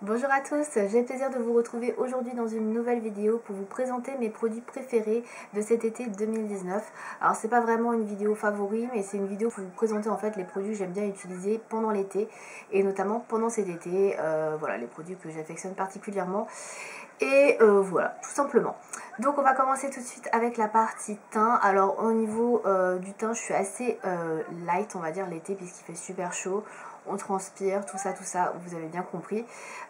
Bonjour à tous, j'ai le plaisir de vous retrouver aujourd'hui dans une nouvelle vidéo pour vous présenter mes produits préférés de cet été 2019. Alors c'est pas vraiment une vidéo favori, mais c'est une vidéo pour vous présenter en fait les produits que j'aime bien utiliser pendant l'été et notamment pendant cet été, voilà les produits que j'affectionne particulièrement. Et voilà, tout simplement. Donc on va commencer tout de suite avec la partie teint. Alors au niveau du teint, je suis assez light, on va dire, l'été, puisqu'il fait super chaud. On transpire, tout ça, vous avez bien compris.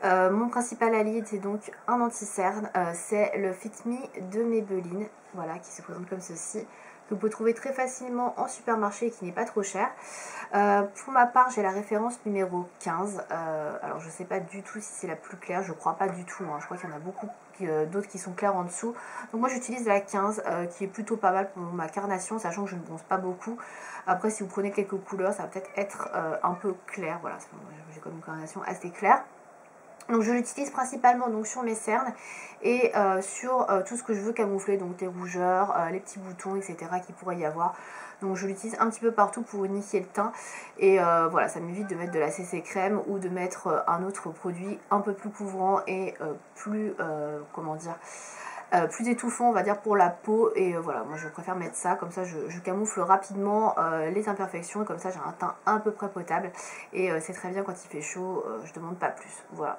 Mon principal allié, c'est donc un anti-cerne. C'est le Fit Me de Maybelline, voilà, qui se présente comme ceci, que vous pouvez trouver très facilement en supermarché et qui n'est pas trop cher. Pour ma part, j'ai la référence numéro 15. Alors, je ne sais pas du tout si c'est la plus claire. Je crois pas du tout. Hein. Je crois qu'il y en a beaucoup d'autres qui sont clairs en dessous. Donc, moi, j'utilise la 15 qui est plutôt pas mal pour ma carnation, sachant que je ne bronze pas beaucoup. Après, si vous prenez quelques couleurs, ça va peut-être être un peu clair. Voilà, j'ai comme une carnation assez claire. Donc je l'utilise principalement donc sur mes cernes et sur tout ce que je veux camoufler, donc les rougeurs, les petits boutons, etc. qu'il pourrait y avoir. Donc je l'utilise un petit peu partout pour unifier le teint et voilà, ça m'évite de mettre de la CC crème ou de mettre un autre produit un peu plus couvrant et plus, comment dire, plus étouffant on va dire pour la peau. Et voilà, moi je préfère mettre ça, comme ça je camoufle rapidement les imperfections et comme ça j'ai un teint à peu près potable et c'est très bien quand il fait chaud, je demande pas plus, voilà.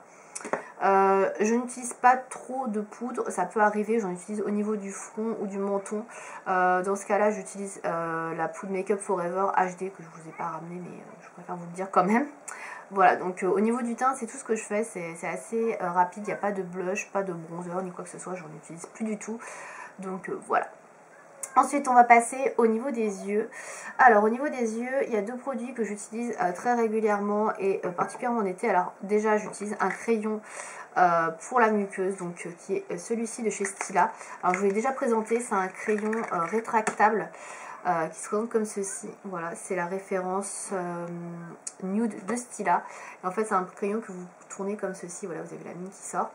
Je n'utilise pas trop de poudre, ça peut arriver, j'en utilise au niveau du front ou du menton. Dans ce cas là j'utilise la poudre Make Up Forever HD que je vous ai pas ramené, mais je préfère vous le dire quand même. Voilà, donc au niveau du teint c'est tout ce que je fais, c'est assez rapide, il n'y a pas de blush, pas de bronzer ni quoi que ce soit, j'en utilise plus du tout. Donc voilà. Ensuite, on va passer au niveau des yeux. Alors, au niveau des yeux, il y a deux produits que j'utilise très régulièrement et particulièrement en été. Alors, déjà, j'utilise un crayon pour la muqueuse, donc qui est celui-ci de chez Stila. Alors, je vous l'ai déjà présenté, c'est un crayon rétractable qui se présente comme ceci. Voilà, c'est la référence nude de Stila. Et en fait, c'est un crayon que vous tournez comme ceci. Voilà, vous avez la mine qui sort.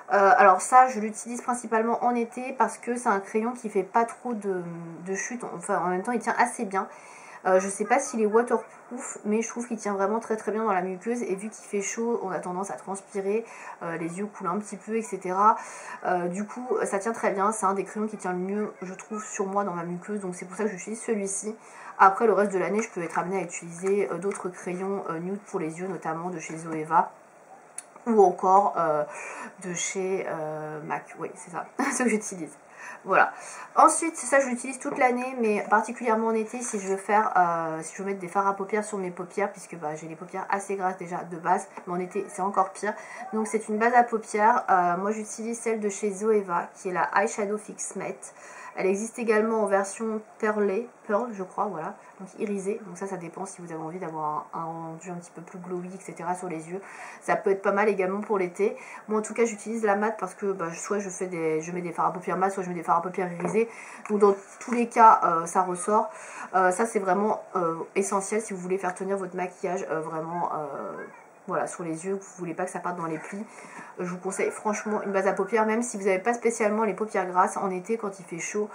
Alors ça je l'utilise principalement en été parce que c'est un crayon qui fait pas trop de chute, enfin en même temps il tient assez bien. Je sais pas s'il est waterproof, mais je trouve qu'il tient vraiment très très bien dans la muqueuse et vu qu'il fait chaud on a tendance à transpirer, les yeux coulent un petit peu, etc. Du coup ça tient très bien, c'est un des crayons qui tient le mieux je trouve sur moi dans ma muqueuse, donc c'est pour ça que j'utilise celui-ci. Après le reste de l'année je peux être amenée à utiliser d'autres crayons nude pour les yeux, notamment de chez Zoeva ou encore de chez MAC, oui c'est ça, ce que j'utilise. Voilà. Ensuite, ça je l'utilise toute l'année, mais particulièrement en été si je veux faire, si je veux mettre des fards à paupières sur mes paupières, puisque bah, j'ai les paupières assez grasses déjà de base, mais en été c'est encore pire. Donc c'est une base à paupières. Moi j'utilise celle de chez Zoeva, qui est la Eyeshadow Fix Matte. Elle existe également en version pearl je crois, voilà, donc irisée. Donc ça dépend si vous avez envie d'avoir un rendu un petit peu plus glowy, etc. sur les yeux. Ça peut être pas mal également pour l'été. Moi en tout cas j'utilise la mat parce que bah, soit je mets des fards à paupières mat, soit je mets des fards à paupières irisés. Donc dans tous les cas ça ressort. Ça c'est vraiment essentiel si vous voulez faire tenir votre maquillage vraiment voilà, sur les yeux, vous voulez pas que ça parte dans les plis. Je vous conseille franchement une base à paupières, même si vous n'avez pas spécialement les paupières grasses en été quand il fait chaud.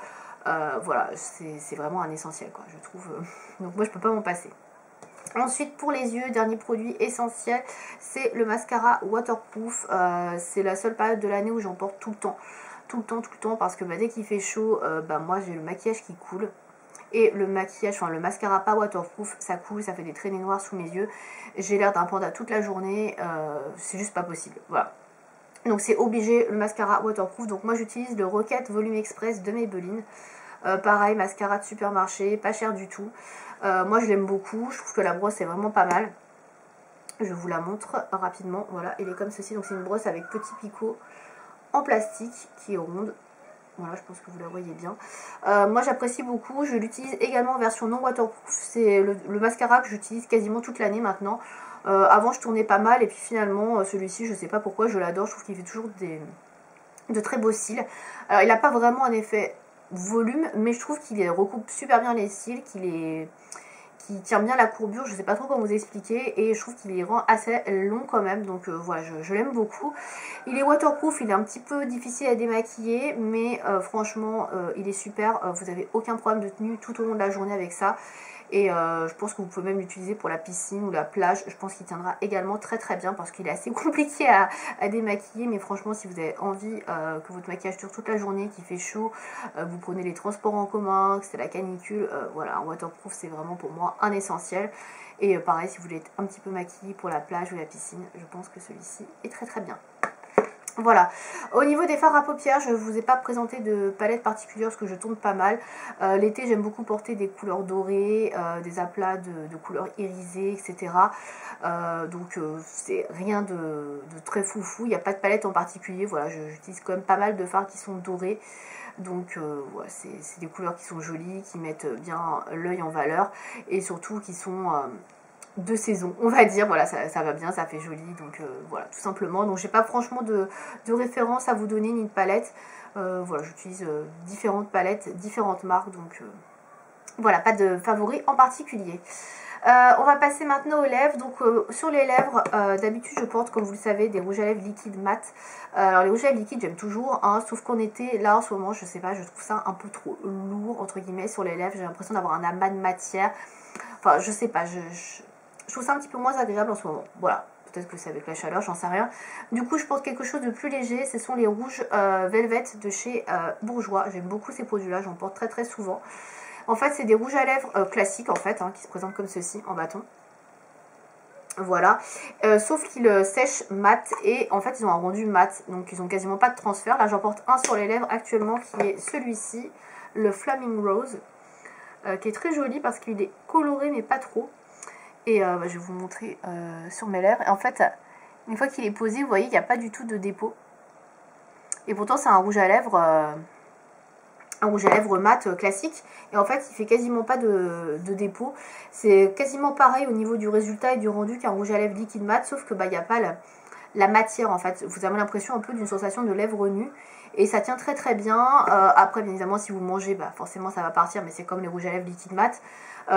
Voilà, c'est vraiment un essentiel quoi, je trouve. Donc moi je peux pas m'en passer. Ensuite pour les yeux, dernier produit essentiel, c'est le mascara waterproof. C'est la seule période de l'année où j'en porte tout le temps. Tout le temps, parce que bah, dès qu'il fait chaud, bah, moi j'ai le maquillage qui coule. Et le maquillage, enfin le mascara pas waterproof, ça coule, ça fait des traînées noires sous mes yeux. J'ai l'air d'un panda toute la journée, c'est juste pas possible. Voilà. Donc c'est obligé le mascara waterproof. Donc moi j'utilise le Rocket Volume Express de Maybelline. Pareil, mascara de supermarché, pas cher du tout. Moi je l'aime beaucoup, je trouve que la brosse est vraiment pas mal. Je vous la montre rapidement. Voilà, elle est comme ceci. Donc c'est une brosse avec petit picot en plastique qui est ronde. Voilà, je pense que vous la voyez bien. Moi j'apprécie beaucoup, je l'utilise également en version non waterproof. C'est le mascara que j'utilise quasiment toute l'année maintenant. Avant je tournais pas mal et puis finalement celui-ci je sais pas pourquoi je l'adore, je trouve qu'il fait toujours de très beaux cils. Alors il n'a pas vraiment un effet volume, mais je trouve qu'il recoupe super bien les cils, qui tient bien la courbure, je sais pas trop comment vous expliquer, et je trouve qu'il les rend assez long quand même, donc voilà, je l'aime beaucoup. Il est waterproof, il est un petit peu difficile à démaquiller, mais franchement il est super, vous n'avez aucun problème de tenue tout au long de la journée avec ça. Et je pense que vous pouvez même l'utiliser pour la piscine ou la plage. Je pense qu'il tiendra également très très bien parce qu'il est assez compliqué à démaquiller. Mais franchement, si vous avez envie que votre maquillage dure toute la journée, qu'il fait chaud, vous prenez les transports en commun, que c'est la canicule, voilà, un waterproof c'est vraiment pour moi un essentiel. Et pareil, si vous voulez être un petit peu maquillé pour la plage ou la piscine, je pense que celui-ci est très très bien. Voilà, au niveau des fards à paupières, je ne vous ai pas présenté de palette particulière parce que je tourne pas mal. L'été, j'aime beaucoup porter des couleurs dorées, des aplats de couleurs irisées, etc. Donc c'est rien de très foufou, il n'y a pas de palette en particulier. Voilà, j'utilise quand même pas mal de fards qui sont dorés. Donc ouais, c'est des couleurs qui sont jolies, qui mettent bien l'œil en valeur et surtout qui sont de saison, on va dire. Voilà, ça va bien, ça fait joli, donc voilà, tout simplement. Donc j'ai pas franchement de référence à vous donner ni de palette. Voilà, j'utilise différentes palettes, différentes marques, donc voilà, pas de favoris en particulier. On va passer maintenant aux lèvres. Donc sur les lèvres, d'habitude je porte, comme vous le savez, des rouges à lèvres liquides mat. Alors les rouges à lèvres liquides j'aime toujours, hein, sauf qu'en été, là en ce moment, je sais pas, je trouve ça un peu trop lourd entre guillemets sur les lèvres. J'ai l'impression d'avoir un amas de matière. Enfin, je sais pas, je trouve ça un petit peu moins agréable en ce moment. Voilà, peut-être que c'est avec la chaleur, j'en sais rien. Du coup, je porte quelque chose de plus léger. Ce sont les rouges Velvet de chez Bourjois. J'aime beaucoup ces produits-là, j'en porte très très souvent. En fait, c'est des rouges à lèvres classiques, en fait, hein, qui se présentent comme ceci, en bâton. Voilà. Sauf qu'ils sèchent mat et en fait, ils ont un rendu mat. Donc, ils ont quasiment pas de transfert. Là, j'en porte un sur les lèvres actuellement qui est celui-ci, le Flaming Rose, qui est très joli parce qu'il est coloré, mais pas trop. Et je vais vous montrer sur mes lèvres. Et en fait, une fois qu'il est posé, vous voyez, il n'y a pas du tout de dépôt. Et pourtant, c'est un rouge à lèvres mat classique. Et en fait, il fait quasiment pas de dépôt. C'est quasiment pareil au niveau du résultat et du rendu qu'un rouge à lèvres liquide mat. Sauf que bah, il n'y a pas la matière, en fait. Vous avez l'impression un peu d'une sensation de lèvres nues. Et ça tient très très bien. Après, bien évidemment, si vous mangez, bah, forcément, ça va partir. Mais c'est comme les rouges à lèvres liquide mat.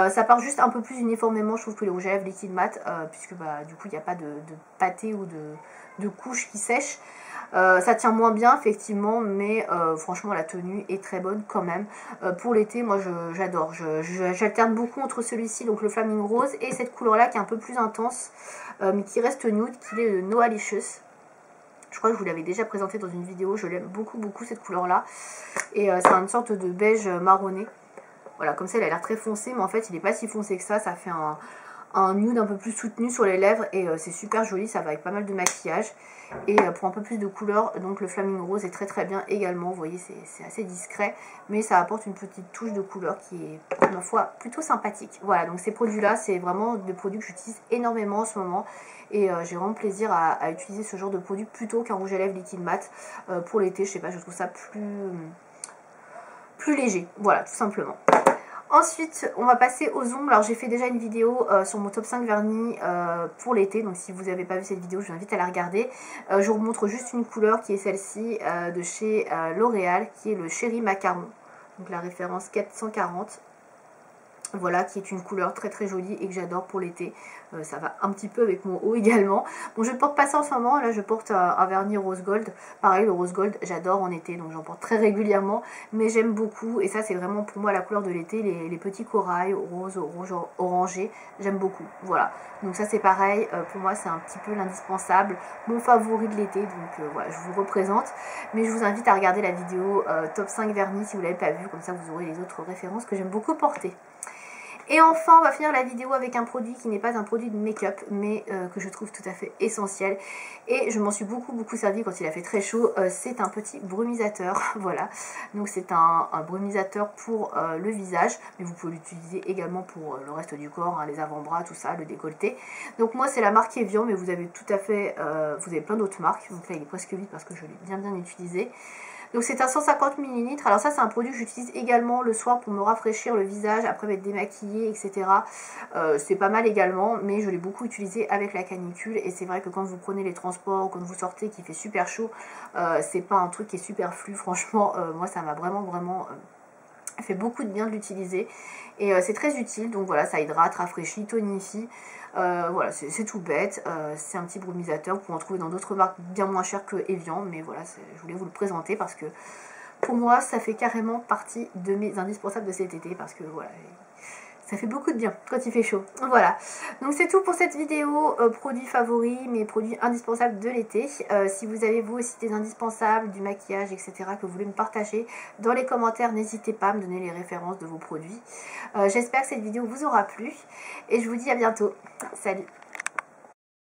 Ça part juste un peu plus uniformément, je trouve, que les rouges à lèvres liquide mat, puisque bah, du coup il n'y a pas de pâté ou de couche qui sèche. Ça tient moins bien effectivement, mais franchement la tenue est très bonne quand même. Pour l'été, moi j'adore. J'alterne beaucoup entre celui-ci, donc le Flaming Rose, et cette couleur là qui est un peu plus intense, mais qui reste nude, qui est le Noalicious. Je crois que je vous l'avais déjà présenté dans une vidéo, je l'aime beaucoup beaucoup cette couleur là. Et c'est une sorte de beige marronné. Voilà, comme ça, elle a l'air très foncé, mais en fait, il n'est pas si foncé que ça. Ça fait un nude un peu plus soutenu sur les lèvres et c'est super joli. Ça va avec pas mal de maquillage. Et pour un peu plus de couleur, donc le Flaming Rose est très très bien également. Vous voyez, c'est assez discret, mais ça apporte une petite touche de couleur qui est, pour ma foi, plutôt sympathique. Voilà, donc ces produits-là, c'est vraiment des produits que j'utilise énormément en ce moment. Et j'ai vraiment plaisir à utiliser ce genre de produit plutôt qu'un rouge à lèvres liquide mat. Pour l'été, je sais pas, je trouve ça plus léger. Voilà, tout simplement. Ensuite, on va passer aux ongles. Alors, j'ai fait déjà une vidéo sur mon top 5 vernis pour l'été. Donc, si vous n'avez pas vu cette vidéo, je vous invite à la regarder. Je vous montre juste une couleur qui est celle-ci de chez L'Oréal, qui est le Cherry Macaron. Donc, la référence 440. Voilà, qui est une couleur très très jolie et que j'adore pour l'été. Ça va un petit peu avec mon haut également. Bon, je ne porte pas ça en ce moment. Là, je porte un vernis rose gold. Pareil, le rose gold, j'adore en été, donc j'en porte très régulièrement. Mais j'aime beaucoup. Et ça, c'est vraiment pour moi la couleur de l'été. Les petits corails rose, rouge, orangé. J'aime beaucoup. Voilà. Donc ça, c'est pareil. Pour moi, c'est un petit peu l'indispensable. Mon favori de l'été. Donc voilà, je vous représente. Mais je vous invite à regarder la vidéo top 5 vernis si vous ne l'avez pas vue. Comme ça, vous aurez les autres références que j'aime beaucoup porter. Et enfin, on va finir la vidéo avec un produit qui n'est pas un produit de make-up, mais que je trouve tout à fait essentiel. Et je m'en suis beaucoup servi quand il a fait très chaud. C'est un petit brumisateur, voilà. Donc c'est un brumisateur pour le visage, mais vous pouvez l'utiliser également pour le reste du corps, hein, les avant-bras, tout ça, le décolleté. Donc moi c'est la marque Evian, mais vous avez tout à fait, vous avez plein d'autres marques. Donc là il est presque vide parce que je l'ai bien utilisé. Donc c'est un 150 ml. Alors ça c'est un produit que j'utilise également le soir pour me rafraîchir le visage après m'être démaquillée, etc. C'est pas mal également, mais je l'ai beaucoup utilisé avec la canicule. Et c'est vrai que quand vous prenez les transports, quand vous sortez qu'il fait super chaud, c'est pas un truc qui est superflu. Franchement, moi ça m'a vraiment fait beaucoup de bien de l'utiliser. Et c'est très utile, donc voilà, ça hydrate, rafraîchit, tonifie. Voilà, c'est tout bête, c'est un petit brumisateur, vous pouvez en trouver dans d'autres marques bien moins chères que Evian, mais voilà, je voulais vous le présenter parce que pour moi ça fait carrément partie de mes indispensables de cet été, parce que voilà, Ça fait beaucoup de bien quand il fait chaud. Voilà. Donc c'est tout pour cette vidéo. Produits favoris, mes produits indispensables de l'été. Si vous avez vous aussi des indispensables, du maquillage, etc. que vous voulez me partager dans les commentaires, n'hésitez pas à me donner les références de vos produits. J'espère que cette vidéo vous aura plu. Et je vous dis à bientôt. Salut!